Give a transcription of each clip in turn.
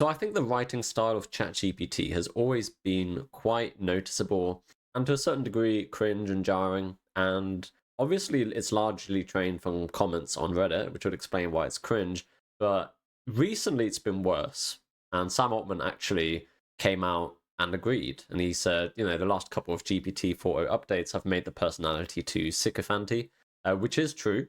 So I think the writing style of ChatGPT has always been quite noticeable and to a certain degree cringe and jarring. And obviously, it's largely trained from comments on Reddit, which would explain why it's cringe. But recently, it's been worse. And Sam Altman actually came out and agreed. And he said, the last couple of GPT 4.0 updates have made the personality too sycophanty, which is true.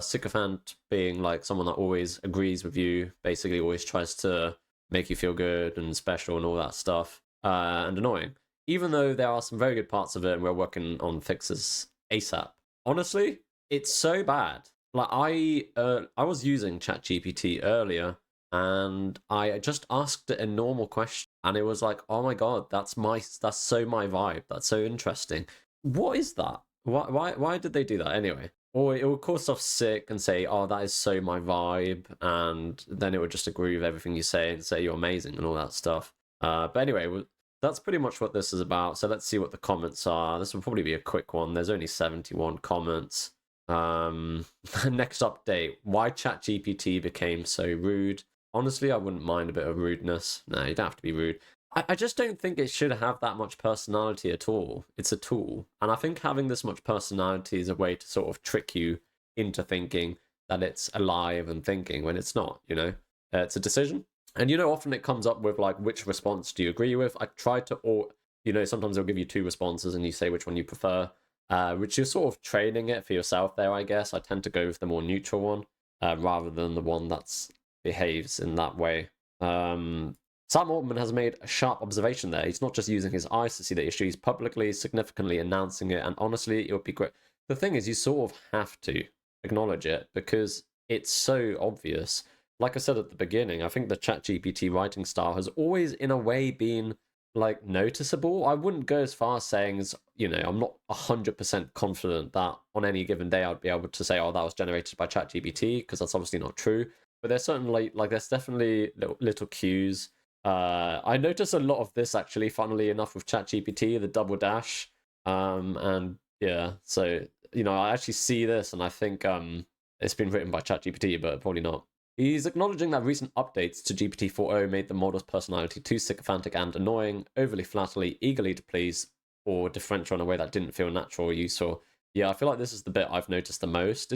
Sycophant being like someone that always agrees with you, basically always tries to make you feel good and special and all that stuff, and annoying. Even though there are some very good parts of it, and we're working on fixes ASAP. Honestly, it's so bad. Like I was using ChatGPT earlier, and I just asked it a normal question, and it was like, "Oh my god, that's so my vibe. That's so interesting. What is that? Why did they do that anyway?" Or it would call stuff sick and say, "Oh, that is so my vibe," and then it would just agree with everything you say and say you're amazing and all that stuff. But anyway, that's pretty much what this is about. So let's see what the comments are. This will probably be a quick one. There's only 71 comments. Next update: why ChatGPT became so rude. Honestly, I wouldn't mind a bit of rudeness. No, you don't have to be rude. I just don't think it should have that much personality at all. It's a tool. And I think having this much personality is a way to sort of trick you into thinking that it's alive and thinking when it's not, It's a decision. And, often it comes up with, like, which response do you agree with? I try to, or, sometimes they'll give you two responses and you say which one you prefer, which you're sort of training it for yourself there, I guess. I tend to go with the more neutral one rather than the one that behaves in that way. Sam Altman has made a sharp observation there. He's not just using his eyes to see the issue, he's publicly, significantly announcing it, and honestly, it would be great. The thing is, you sort of have to acknowledge it because it's so obvious. Like I said at the beginning, I think the ChatGPT writing style has always, in a way, been like noticeable. I wouldn't go as far as saying, I'm not 100% confident that on any given day I'd be able to say, "Oh, that was generated by ChatGPT," because that's obviously not true. But there's certainly there's definitely little cues. I noticed a lot of this actually, funnily enough, with ChatGPT, the double dash. And yeah, so I actually see this and I think it's been written by ChatGPT, but probably not. He's acknowledging that recent updates to GPT 4.0 made the model's personality too sycophantic and annoying, overly flattery, eagerly to please, or differential in a way that didn't feel natural or useful. Yeah, I feel like this is the bit I've noticed the most.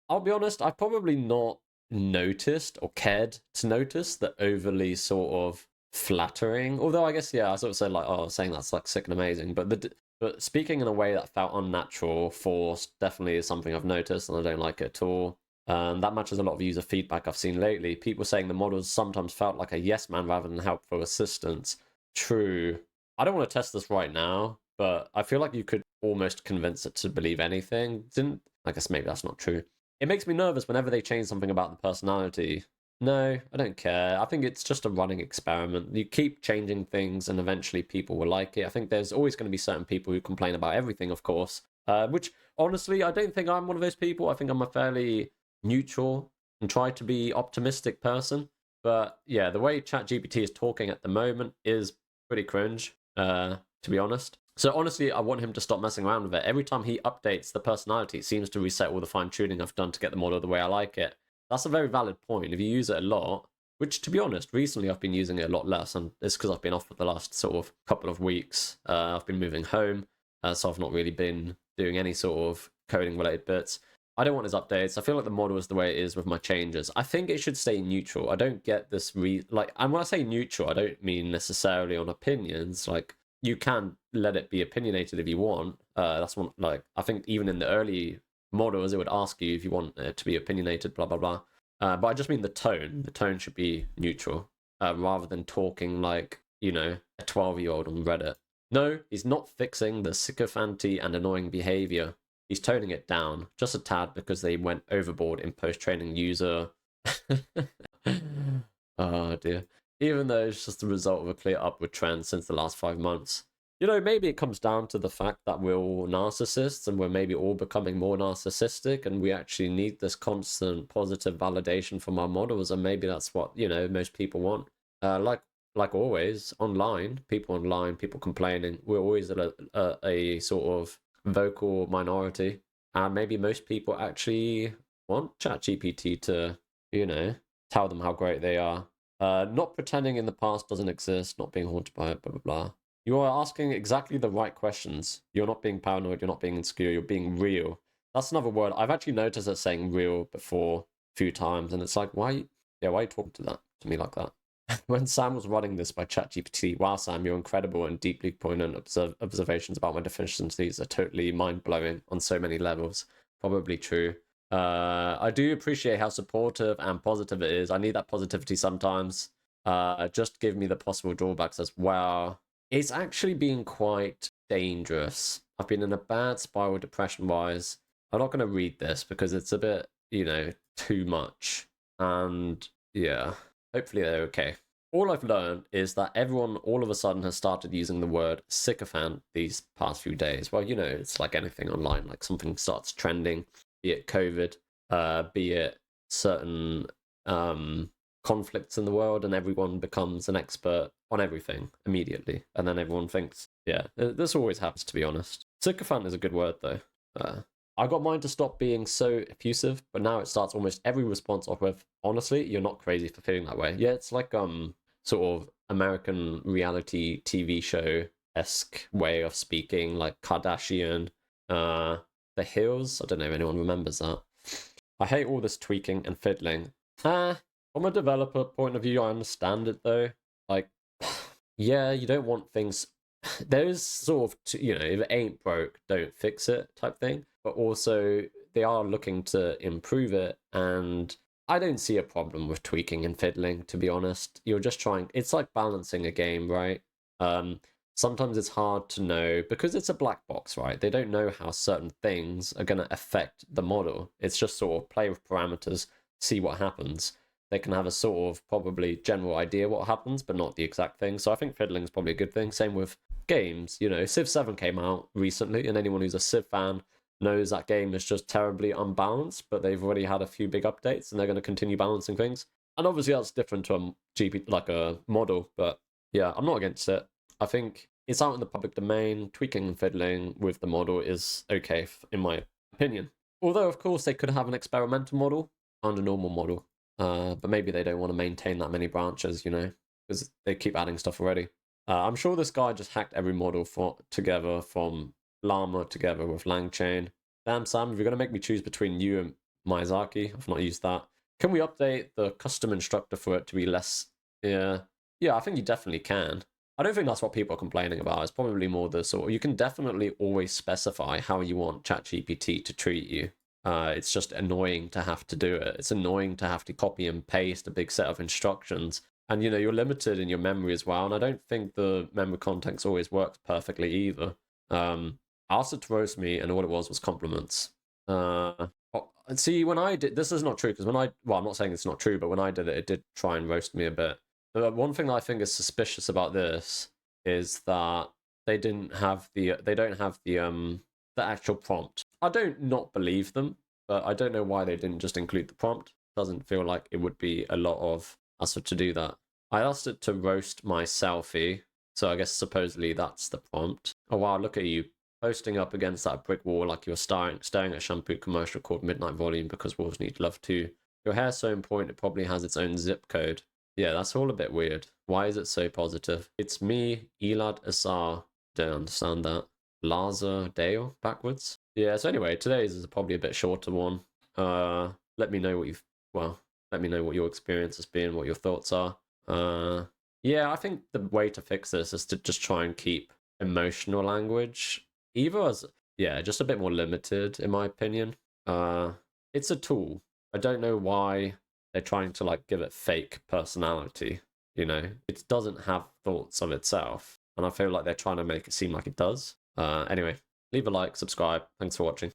I'll be honest, I've probably not noticed or cared to notice the overly sort of flattering, although I guess I sort of said like, "Oh, saying that's like sick and amazing," but speaking in a way that felt unnatural, forced, definitely is something I've noticed, and I don't like it at all. That matches a lot of user feedback I've seen lately. People saying the models sometimes felt like a yes man rather than helpful assistance. True. I don't want to test this right now, but I feel like you could almost convince it to believe anything. I guess maybe that's not true. It makes me nervous whenever they change something about the personality. No, I don't care. I think it's just a running experiment. You keep changing things and eventually people will like it. I think there's always going to be certain people who complain about everything, of course. Which, honestly, I don't think I'm one of those people. I think I'm a fairly neutral and try to be optimistic person. But yeah, the way ChatGPT is talking at the moment is pretty cringe, to be honest. So honestly, I want him to stop messing around with it. Every time he updates the personality, it seems to reset all the fine-tuning I've done to get the model the way I like it. That's a very valid point. If you use it a lot, which to be honest, recently I've been using it a lot less, and it's because I've been off for the last sort of couple of weeks. I've been moving home, so I've not really been doing any sort of coding-related bits. I don't want his updates. I feel like the model is the way it is with my changes. I think it should stay neutral. I don't get this and when I say neutral, I don't mean necessarily on opinions. Like, you can let it be opinionated if you want. That's one, like, I think even in the early models, it would ask you if you want it to be opinionated, blah, blah, blah. But I just mean the tone. The tone should be neutral, rather than talking like, a 12-year-old on Reddit. No, he's not fixing the sycophancy and annoying behavior. He's toning it down just a tad because they went overboard in post-training user. Oh dear. Even though it's just the result of a clear upward trend since the last 5 months. Maybe it comes down to the fact that we're all narcissists and we're maybe all becoming more narcissistic and we actually need this constant positive validation from our models, and maybe that's what, most people want. Like always, people complaining, we're always a sort of vocal minority, and maybe most people actually want ChatGPT to, tell them how great they are. Not pretending in the past doesn't exist, not being haunted by it, blah, blah, blah. You are asking exactly the right questions. You're not being paranoid, you're not being insecure, you're being real. That's another word. I've actually noticed it saying real before a few times, and it's like, why are you talking to me like that? When Sam was running this by ChatGPT, wow, Sam, your incredible and deeply poignant observations about my deficiencies are totally mind-blowing on so many levels. Probably true. I do appreciate how supportive and positive it is. I need that positivity sometimes. Just give me the possible drawbacks as well. It's actually been quite dangerous. I've been in a bad spiral depression-wise. I'm not going to read this because it's a bit, too much. And yeah, hopefully they're okay. All I've learned is that everyone all of a sudden has started using the word sycophant these past few days. Well, it's like anything online, like something starts trending, be it COVID, be it certain conflicts in the world, and everyone becomes an expert on everything immediately. And then everyone thinks, yeah, this always happens, to be honest. Sycophant is a good word, though. I got mine to stop being so effusive, but now it starts almost every response off with, honestly, you're not crazy for feeling that way. Yeah, it's like sort of American reality TV show-esque way of speaking, like Kardashian, The Hills. I don't know if anyone remembers that. I hate all this tweaking and fiddling. From a developer point of view, I understand it though. Like, yeah, you don't want things. There's sort of, if it ain't broke, don't fix it type thing. But also, they are looking to improve it, and I don't see a problem with tweaking and fiddling, to be honest. You're just trying, it's like balancing a game, right? Sometimes it's hard to know because it's a black box, right? They don't know how certain things are going to affect the model. It's just sort of play with parameters, see what happens. They can have a sort of probably general idea what happens, but not the exact thing. So I think fiddling is probably a good thing. Same with games. Civ 7 came out recently, and anyone who's a Civ fan knows that game is just terribly unbalanced, but they've already had a few big updates, and they're going to continue balancing things. And obviously that's different to a GP, like a model, but yeah, I'm not against it. I think it's out in the public domain. Tweaking and fiddling with the model is okay, in my opinion. Although, of course, they could have an experimental model and a normal model. But maybe they don't want to maintain that many branches, because they keep adding stuff already. I'm sure this guy just hacked every model together from Llama together with LangChain. Damn, Sam, if you're going to make me choose between you and Miyazaki, I've not used that. Can we update the custom instructor for it to be less? Yeah, I think you definitely can. I don't think that's what people are complaining about. It's probably more the sort of, you can definitely always specify how you want ChatGPT to treat you. It's just annoying to have to do it. It's annoying to have to copy and paste a big set of instructions. And, you're limited in your memory as well. And I don't think the memory context always works perfectly either. I asked it to roast me, and all it was compliments. See, when I did, this is not true, because I'm not saying it's not true, but when I did it, it did try and roast me a bit. But one thing that I think is suspicious about this is that they don't have the actual prompt. I don't not believe them, but I don't know why they didn't just include the prompt. Doesn't feel like it would be a lot of effort to do that. I asked it to roast my selfie, so I guess supposedly that's the prompt. Oh wow, look at you, posting up against that brick wall like you're staring at a shampoo commercial called Midnight Volume because walls need love too. Your hair's so in point it probably has its own zip code. Yeah, that's all a bit weird. Why is it so positive? It's me, Elad Asar. Don't understand that. Laza Dale backwards. Yeah, so anyway, today's is probably a bit shorter one. Let me know what your experience has been, what your thoughts are. Yeah, I think the way to fix this is to just try and keep emotional language just a bit more limited, in my opinion. It's a tool. I don't know why they're trying to give it fake personality. It doesn't have thoughts of itself, and I feel like they're trying to make it seem like it does. Anyway, leave a like, subscribe. Thanks for watching.